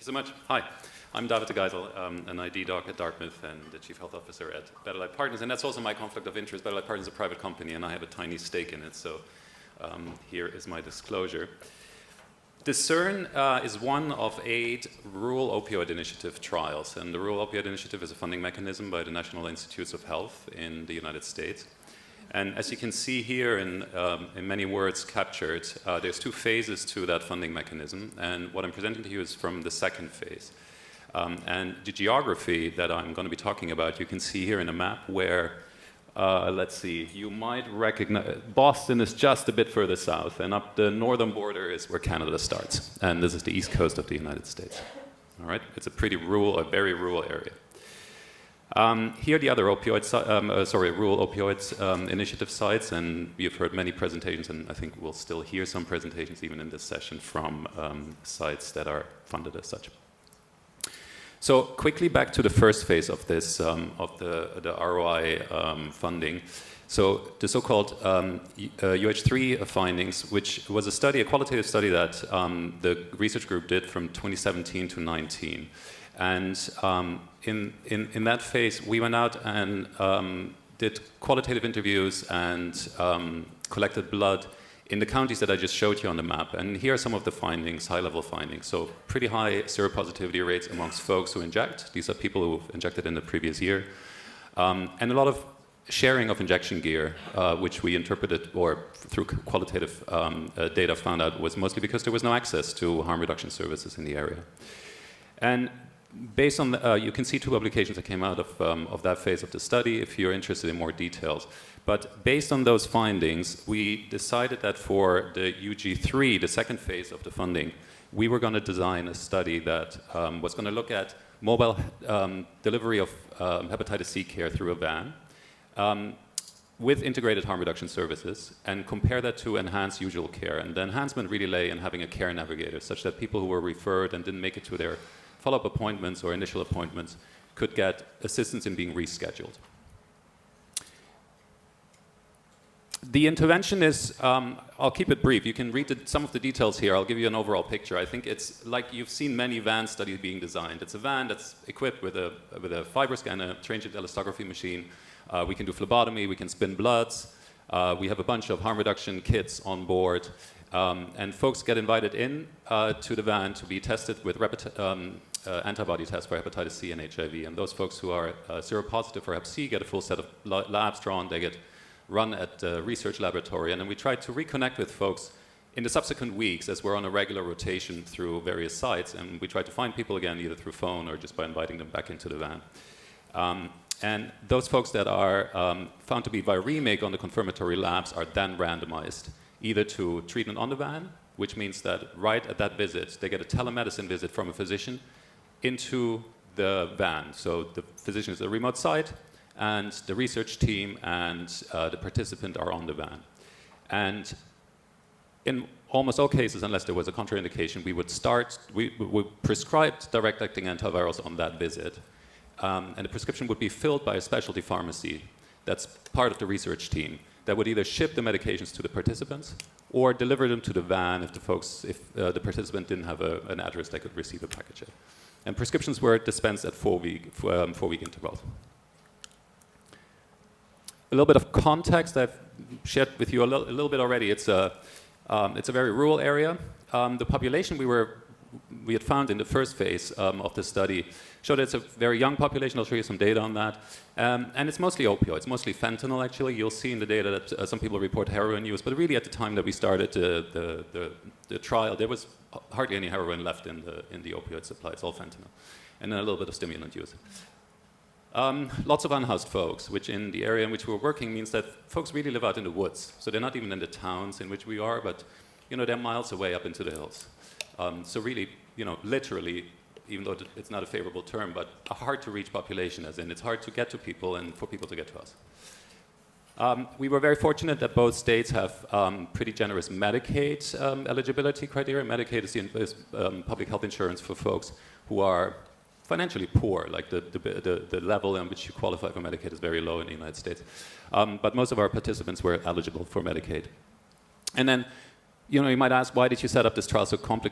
you so much. Hi, I'm David Gijsel, an ID doc at Dartmouth and the Chief Health Officer at Better Life Partners, and that's also my conflict of interest. Better Life Partners is a private company, and I have a tiny stake in it, so here is my disclosure. Discern is one of 8 rural opioid initiative trials, and the Rural Opioid Initiative is a funding mechanism by the National Institutes of Health in the United States. And as you can see here in many words captured, there's 2 phases to that funding mechanism, and what I'm presenting to you is from the second phase. And the geography that I'm going to be talking about, you can see here in a map where, let's see, you might recognize, Boston is just a bit further south, and up the northern border is where Canada starts, and this is the east coast of the United States. All right, it's a pretty rural, a very rural area. Here are the other opioids, rural opioids initiative sites, and you've heard many presentations, and I think we'll still hear some presentations even in this session from sites that are funded as such. So quickly back to the first phase of this, of the ROI funding. So the so-called UH3 findings, which was a study, a qualitative study that the research group did from 2017 to 19. And in that phase, we went out and did qualitative interviews and collected blood in the counties that I just showed you on the map. And here are some of the findings, high-level findings. So pretty high seropositivity rates amongst folks who inject. These are people who've injected in the previous year. And a lot of sharing of injection gear, which we interpreted, or through qualitative data found out was mostly because there was no access to harm reduction services in the area. And based on, you can see 2 publications that came out of that phase of the study if you're interested in more details. But based on those findings, we decided that for the UG3, the second phase of the funding, we were going to design a study that was going to look at mobile delivery of hepatitis C care through a van with integrated harm reduction services and compare that to enhanced usual care. And the enhancement really lay in having a care navigator such that people who were referred and didn't make it to their follow-up appointments or initial appointments could get assistance in being rescheduled. The intervention is, I'll keep it brief. You can read some of the details here. I'll give you an overall picture. I think it's like you've seen many van studies being designed. It's a van that's equipped with a fiber scanner, transient elastography machine. We can do phlebotomy, we can spin bloods. We have a bunch of harm reduction kits on board. And folks get invited in to the van to be tested with antibody tests for hepatitis C and HIV. And those folks who are seropositive for hep C get a full set of labs drawn. They get run at the research laboratory. And then we try to reconnect with folks in the subsequent weeks as we're on a regular rotation through various sites. And we try to find people again either through phone or just by inviting them back into the van. And those folks that are found to be viremic on the confirmatory labs are then randomized either to treatment on the van, which means that right at that visit, they get a telemedicine visit from a physician into the van. So the physician is at a remote site, and the research team and the participant are on the van. And in almost all cases, unless there was a contraindication, we would prescribe direct-acting antivirals on that visit. And the prescription would be filled by a specialty pharmacy that's part of the research team that would either ship the medications to the participants or deliver them to the van if the participant didn't have an address they could receive a package at. And prescriptions were dispensed at 4-week intervals. A little bit of context I've shared with you a little bit already. It's a very rural area. The population we had found in the first phase of the study showed it's a very young population. I'll show you some data on that. And it's mostly opioids, mostly fentanyl, actually. You'll see in the data that some people report heroin use, but really at the time that we started the trial, there was hardly any heroin left in the opioid supply. It's all fentanyl. And then a little bit of stimulant use. Lots of unhoused folks, which in the area in which we're working means that folks really live out in the woods. So they're not even in the towns in which we are, but they're miles away up into the hills. So really, literally, even though it's not a favorable term, but a hard-to-reach population, as in it's hard to get to people and for people to get to us. We were very fortunate that both states have pretty generous Medicaid eligibility criteria. Medicaid is public health insurance for folks who are financially poor. Like the level in which you qualify for Medicaid is very low in the United States. But most of our participants were eligible for Medicaid. And then you might ask, why did you set up this trial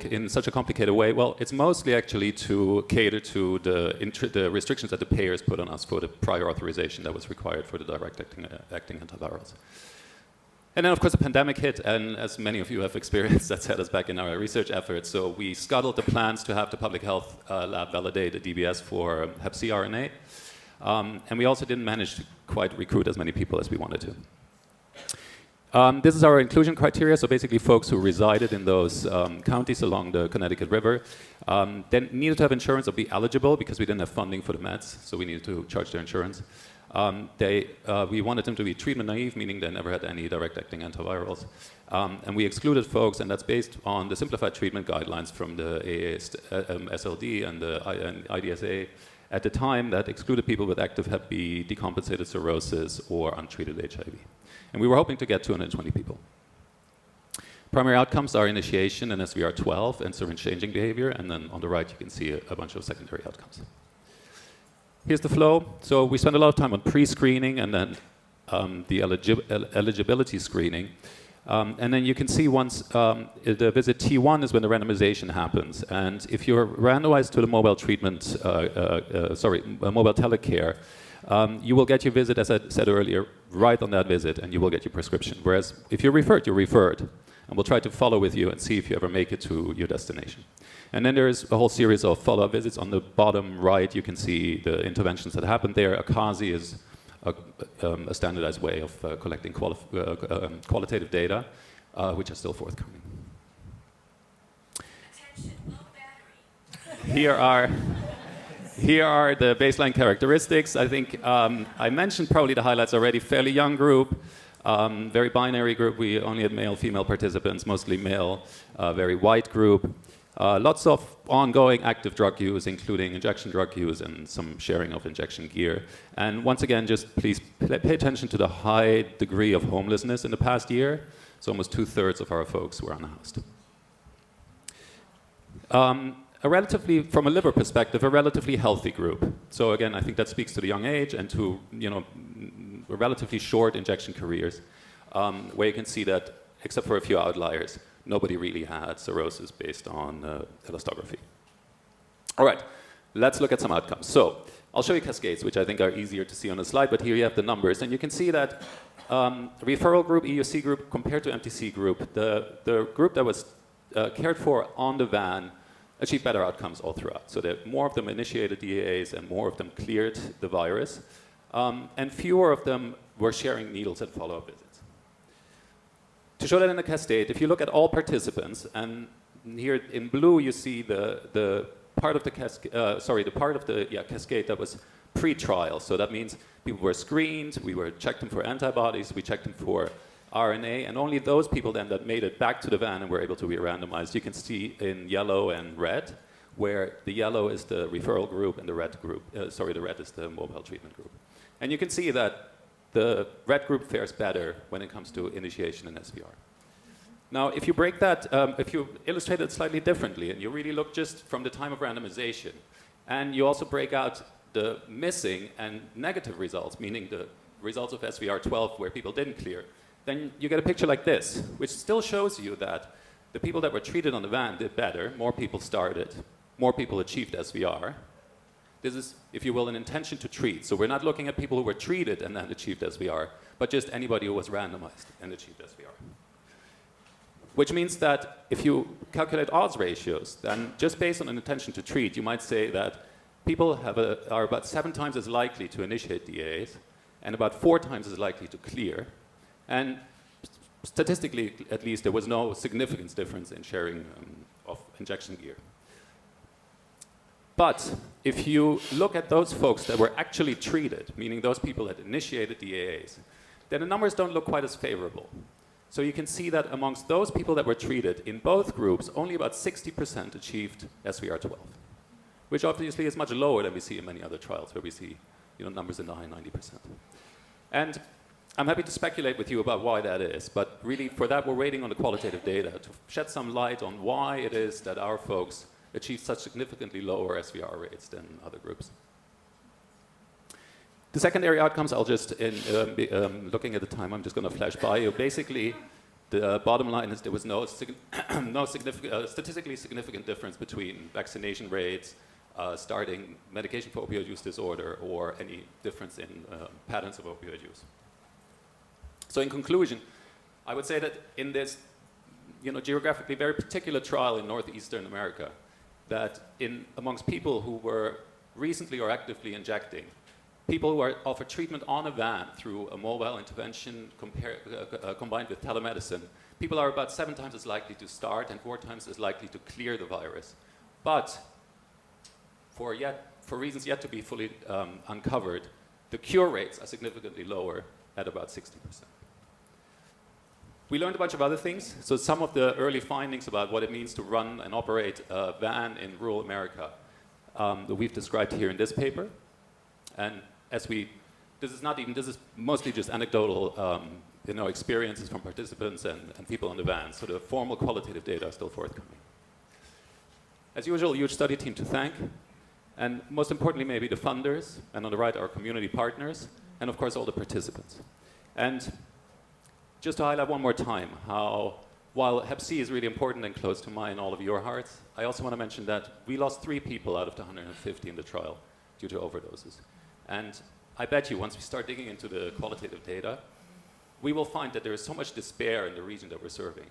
in such a complicated way? Well, it's mostly actually to cater to the restrictions that the payers put on us for the prior authorization that was required for the direct-acting antivirals. And then, of course, the pandemic hit, and as many of you have experienced, that set us back in our research efforts. So we scuttled the plans to have the public health lab validate a DBS for Hep C RNA. And we also didn't manage to quite recruit as many people as we wanted to. This is our inclusion criteria, so basically folks who resided in those counties along the Connecticut River then needed to have insurance or be eligible because we didn't have funding for the meds, so we needed to charge their insurance. We wanted them to be treatment naive, meaning they never had any direct-acting antivirals. And we excluded folks, and that's based on the simplified treatment guidelines from the SLD and the IDSA at the time that excluded people with active Hep B, decompensated cirrhosis, or untreated HIV. And we were hoping to get 220 people. Primary outcomes are initiation and SVR12 and syringe changing behavior, and then on the right you can see a bunch of secondary outcomes. Here's the flow. So we spent a lot of time on pre-screening and then the eligibility screening. And then you can see once the visit T1 is when the randomization happens. And if you're randomized to the mobile treatment, mobile telecare, you will get your visit, as I said earlier, right on that visit, and you will get your prescription. Whereas if you're referred, and we'll try to follow with you and see if you ever make it to your destination. And then there's a whole series of follow-up visits. On the bottom right, you can see the interventions that happened there. ACASI is a standardized way of collecting qualitative data, which are still forthcoming. Attention, low battery. Here are the baseline characteristics. I think I mentioned probably the highlights already. Fairly young group, very binary group. We only had male, female participants, mostly male, very white group. Lots of ongoing active drug use, including injection drug use and some sharing of injection gear. And once again, just please pay attention to the high degree of homelessness in the past year. So almost 2/3 of our folks were unhoused. From a liver perspective, a relatively healthy group. So again, I think that speaks to the young age and to relatively short injection careers, where you can see that, except for a few outliers, nobody really had cirrhosis based on elastography. All right, let's look at some outcomes. So I'll show you cascades, which I think are easier to see on the slide, but here you have the numbers. And you can see that referral group, EUC group, compared to MTC group, the group that was cared for on the van achieved better outcomes all throughout. So that more of them initiated DAAs and more of them cleared the virus. And fewer of them were sharing needles at follow-up visits. To show that in a cascade, if you look at all participants, and here in blue you see the part of the cascade that was pre-trial. So that means people were screened, we checked them for antibodies, we checked them for RNA, and only those people then that made it back to the van and were able to be randomized. You can see in yellow and red, where the yellow is the referral group and the red group, the red is the mobile treatment group. And you can see that the red group fares better when it comes to initiation and SVR. Now, if you break that, if you illustrate it slightly differently, and you really look just from the time of randomization, and you also break out the missing and negative results, meaning the results of SVR12 where people didn't clear, then you get a picture like this, which still shows you that the people that were treated on the van did better, more people started, more people achieved SVR. This is, if you will, an intention to treat. So we're not looking at people who were treated and then achieved SVR, but just anybody who was randomized and achieved SVR. Which means that if you calculate odds ratios, then just based on an intention to treat, you might say that people are about 7 times as likely to initiate DAs and about 4 times as likely to clear. And statistically, at least, there was no significant difference in sharing of injection gear. But if you look at those folks that were actually treated, meaning those people that initiated DAAs, then the numbers don't look quite as favorable. So you can see that amongst those people that were treated in both groups, only about 60% achieved SVR12, which obviously is much lower than we see in many other trials where we see numbers in the high 90%. And I'm happy to speculate with you about why that is, but really for that we're waiting on the qualitative data to shed some light on why it is that our folks achieve such significantly lower SVR rates than other groups. The secondary outcomes, I'll just, looking at the time, I'm just going to flash by you. Basically, The bottom line is there was no statistically significant difference between vaccination rates, starting medication for opioid use disorder, or any difference in patterns of opioid use. So in conclusion, I would say that in this geographically very particular trial in northeastern America, that amongst people who were recently or actively injecting, people who are offered treatment on a van through a mobile intervention combined with telemedicine, people are about 7 times as likely to start and 4 times as likely to clear the virus. But for reasons yet to be fully uncovered, the cure rates are significantly lower at about 60%. We learned a bunch of other things. So some of the early findings about what it means to run and operate a van in rural America that we've described here in this paper. And this is mostly just anecdotal experiences from participants and people on the van. So the formal qualitative data are still forthcoming. As usual, huge study team to thank. And most importantly, maybe the funders, and on the right, our community partners, and of course, all the participants. And just to highlight one more time how, while Hep C is really important and close to mine, all of your hearts, I also want to mention that we lost 3 people out of the 150 in the trial due to overdoses. And I bet you, once we start digging into the qualitative data, we will find that there is so much despair in the region that we're serving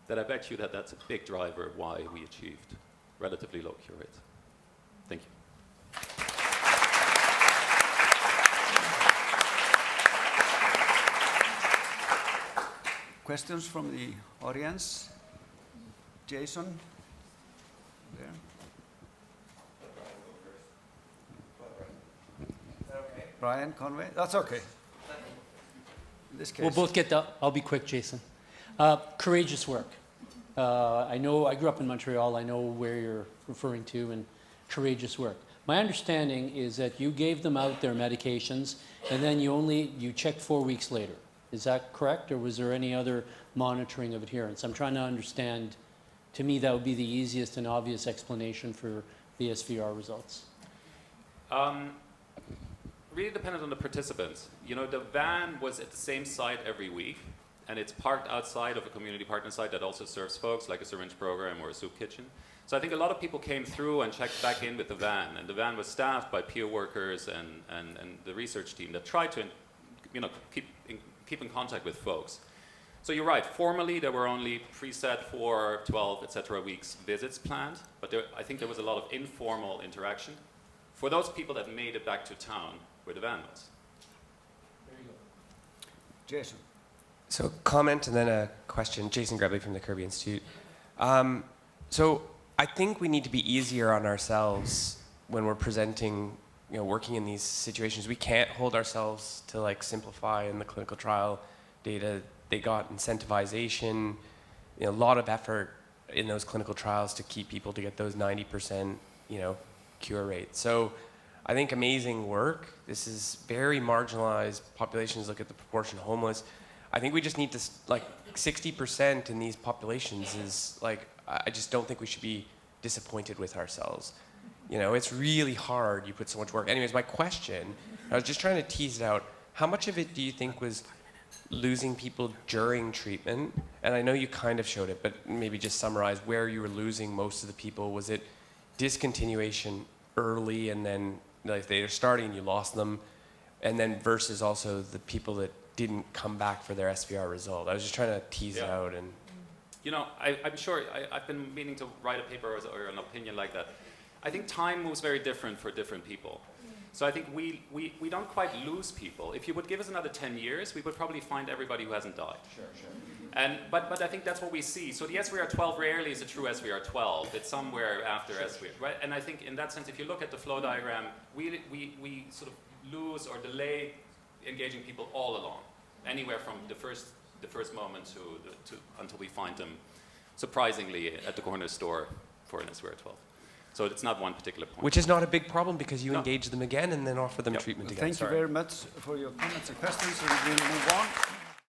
that I bet you that that's a big driver why we achieved relatively low cure rates. Thank you. Questions from the audience? Jason? There. Okay. Brian Conway? That's okay. In this case. We'll both get I'll be quick, Jason. Courageous work. I grew up in Montreal. I know where you're referring to, and courageous work. My understanding is that you gave them out their medications, and then you checked 4 weeks later. Is that correct, or was there any other monitoring of adherence? I'm trying to understand. To me, that would be the easiest and obvious explanation for the SVR results. Really dependent on the participants. The van was at the same site every week, and it's parked outside of a community partner site that also serves folks, like a syringe program or a soup kitchen. So I think a lot of people came through and checked back in with the van, and the van was staffed by peer workers and the research team that tried to keep in contact with folks. So you're right, formally there were only preset 4, 12, etc. weeks visits planned, but I think there was a lot of informal interaction for those people that made it back to town where the van was. There you go. Jason. So comment and then a question. Jason Grebley from the Kirby Institute. So I think we need to be easier on ourselves when we're presenting, working in these situations. We can't hold ourselves to simplify in the clinical trial data. They got incentivization, a lot of effort in those clinical trials to keep people to get those 90%, cure rate. So I think amazing work. This is very marginalized populations. Look at the proportion homeless. I think we just need to, 60% in these populations is I just don't think we should be disappointed with ourselves. It's really hard. You put so much work. Anyways, my question, I was just trying to tease it out. How much of it do you think was losing people during treatment? And I know you kind of showed it, but maybe just summarize where you were losing most of the people. Was it discontinuation early and then if they were starting, you lost them? And then versus also the people that didn't come back for their SVR result. I was just trying to tease it out. And I'm sure I've been meaning to write a paper or an opinion like that. I think time moves very different for different people. So I think we don't quite lose people. If you would give us another 10 years, we would probably find everybody who hasn't died. Sure. But I think that's what we see. So the SVR12 rarely is a true SVR12. It's somewhere after SVR, right? And I think in that sense, if you look at the flow diagram, we sort of lose or delay engaging people all along, anywhere from the first moment to until we find them, surprisingly, at the corner store for an SVR12. So it's not one particular point. Which is not a big problem because you engage them again and then offer them treatment again. Thank you very much for your comments and questions, and we'll move on.